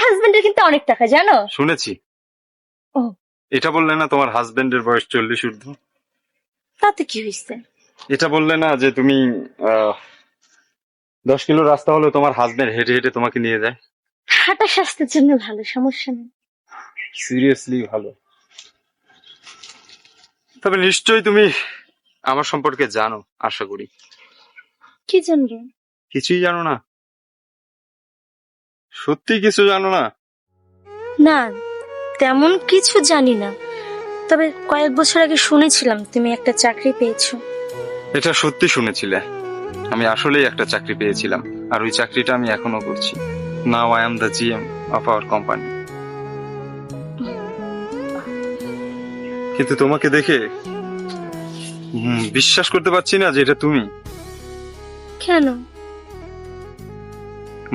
হাজবেন্ডের কিন্তু অনেক টাকা জানো। শুনেছি। ও এটা বললে না তোমার হাজবেন্ডের বয়স 40 ঊর্ধ্ব? তাতে কি হয়েছে? এটা বললে না যে তুমি 10 কিলো রাস্তা হলেও তোমার হাজবেন্ড হেঁটে হেঁটে তোমাকে নিয়ে যায়? হাঁটা স্বাস্থ্যের জন্য ভালো, সমস্যা নেই। সিরিয়াসলি ভালো। তবে নিশ্চয়ই তুমি আমার সম্পর্কে জানো, আশা করি। কি জানবো? কিছুই জানো না? সত্যি কিছু জানো না? না, তেমন কিছু জানি না, তবে কয়েক বছর আগে শুনেছিলাম তুমি একটা চাকরি পেয়েছো। এটা সত্যি শুনেছিলে। আমি আসলেই একটা চাকরি পেয়েছিলাম, আর ওই চাকরিটা আমি এখনো করছি। Now I am the GM of our company. কিন্তু তোমাকে দেখে বিশ্বাস করতে পারছি না যে এটা তুমি। কেন?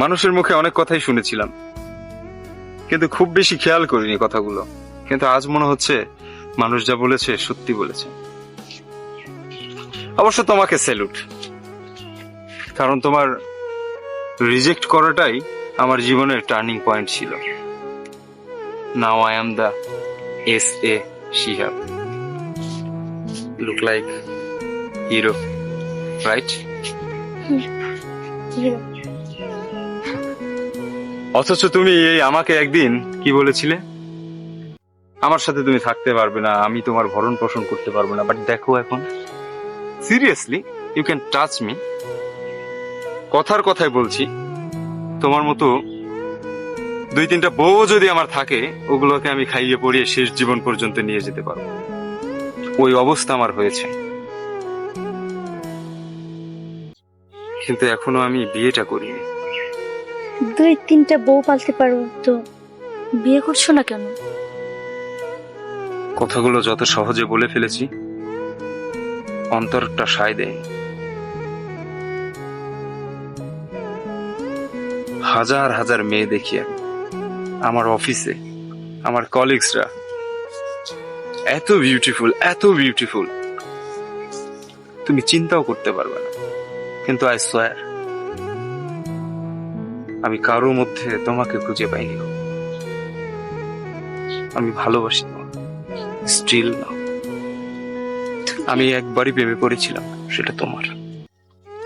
মানুষের মুখে অনেক কথাই শুনেছিলাম, কিন্তু খুব বেশি খেয়াল করিনি কথাগুলো। কিন্তু আজ মনে হচ্ছে মানুষ যা বলেছে সত্যি বলেছে। অবশ্য তোমাকে স্যালুট, কারণ তোমার রিজেক্ট করাটাই আমার জীবনের টার্নিং পয়েন্ট ছিল। Now I am the SA Shihab. Look like hero, right? অথচ তুমি এই আমাকে একদিন কি বলেছিলে? আমার সাথে তুমি থাকতে পারবে না, আমি তোমার ভরণ পোষণ করতে পারবো না। বাট দেখো এখন, seriously, you can touch me. কথার কথায় বলছি, তোমার মতো 2-3টা বউ যদি আমার থাকে, ওগুলোকে আমি খাইয়ে পরিয়ে শেষ জীবন পর্যন্ত নিয়ে যেতে পারবো। ওই অবস্থা আমার হয়েছে। কিন্তু এখনো আমি বিয়েটা করিনি। 2-3টা বউ পালতে পারো তো বিয়ে করছো না কেন? কথাগুলো যত সহজে বলে ফেলেছি, অন্তরটা সায় দেয়। হাজার হাজার মেয়ে দেখি আমি আমার অফিসে, আমার কলিগসরা এত বিউটিফুল, এত বিউটিফুল, তুমি চিন্তাও করতে পারবে না। কিন্তু আই সোয়ার, আমি কারোর মধ্যে তোমাকে খুঁজে পাইনি। আমি ভালোবাসি তোমাকে, স্টিল না। আমি একবারই প্রেমে পড়েছিলাম, সেটা তোমার।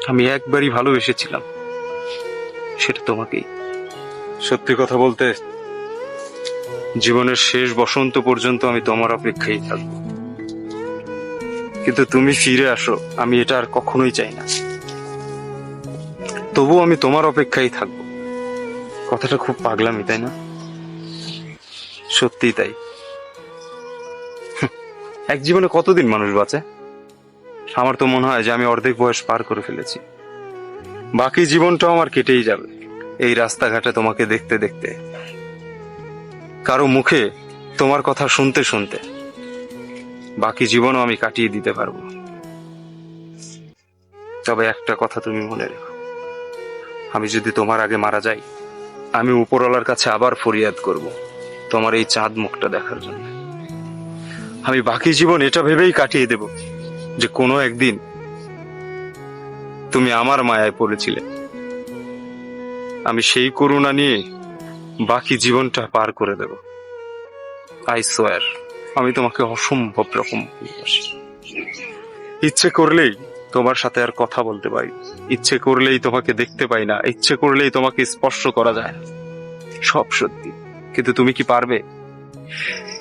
আমি একবারই ভালোবেসেছিলাম, সেটা তোমাকেই। সত্যি কথা বলতে, জীবনের শেষ বসন্ত পর্যন্ত আমি তোমার অপেক্ষায় থাকবো। কিন্তু তুমি ফিরে আসো, আমি এটা আর কখনোই চাই না। তবু আমি তোমার অপেক্ষায় থাকবো। কথাটা খুব পাগলামি, তাই না? সত্যিই তাই। এক জীবনে কতদিন মানুষ বাঁচে? আমার তো মনে হয় যে আমি অর্ধেক বয়স পার করে ফেলেছি। বাকি জীবনটাও আমার কেটেই যাবে এই রাস্তাঘাটে তোমাকে দেখতে দেখতে, কারো মুখে তোমার কথা শুনতে শুনতে। বাকি জীবনও আমি কাটিয়ে দিতে পারবো। তবে একটা কথা তুমি মনে রেখো, আমি যদি তোমার আগে মারা যাই, আমি উপরওয়ালার কাছে আবার ফরিয়াদ করব তোমার এই চাঁদ মুখটা দেখার জন্য। আমি বাকি জীবন এটা ভেবেই কাটিয়ে দেব যে কোনো একদিন তুমি আমার মায়ায় পড়েছিলে। আমি সেই করুণা নিয়ে বাকি জীবনটা পার করে দেব। আই সোয়ার, আমি তোমাকে অসম্ভব রকম ভালোবাসি। ইচ্ছে করলেই তোমার সাথে আর কথা বলতে পারি, ইচ্ছে করলেই তোমাকে দেখতে পাই না, ইচ্ছে করলেই তোমাকে স্পর্শ করা যায় না। সব সত্যি, কিন্তু তুমি কি পারবে?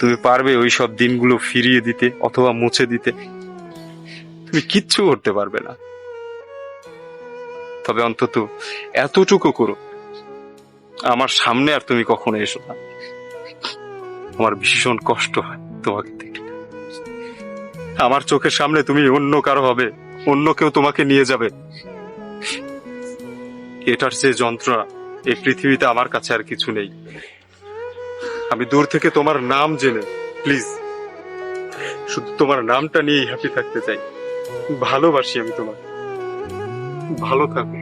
তুমি পারবে ওই সব দিনগুলো ফিরিয়ে দিতে অথবা মুছে দিতে? তুমি কিচ্ছু করতে পারবে না। তবে অন্তত এতটুকু করো, আমার সামনে আর তুমি কখনো এসো না। আমার ভীষণ কষ্ট হয় তোমাকে দেখে। আমার চোখের সামনে তুমি অন্য কারো হবে, অন্য কেউ তোমাকে নিয়ে যাবে। এটার যে যন্ত্রণা এই পৃথিবীতে আমার কাছে আর কিছু নেই। আমি দূর থেকে তোমার নাম জেনে, প্লিজ, শুধু তোমার নামটা নিয়েই হ্যাপি থাকতে চাই। ভালোবাসি আমি তোমাকে। ভালো থাকো।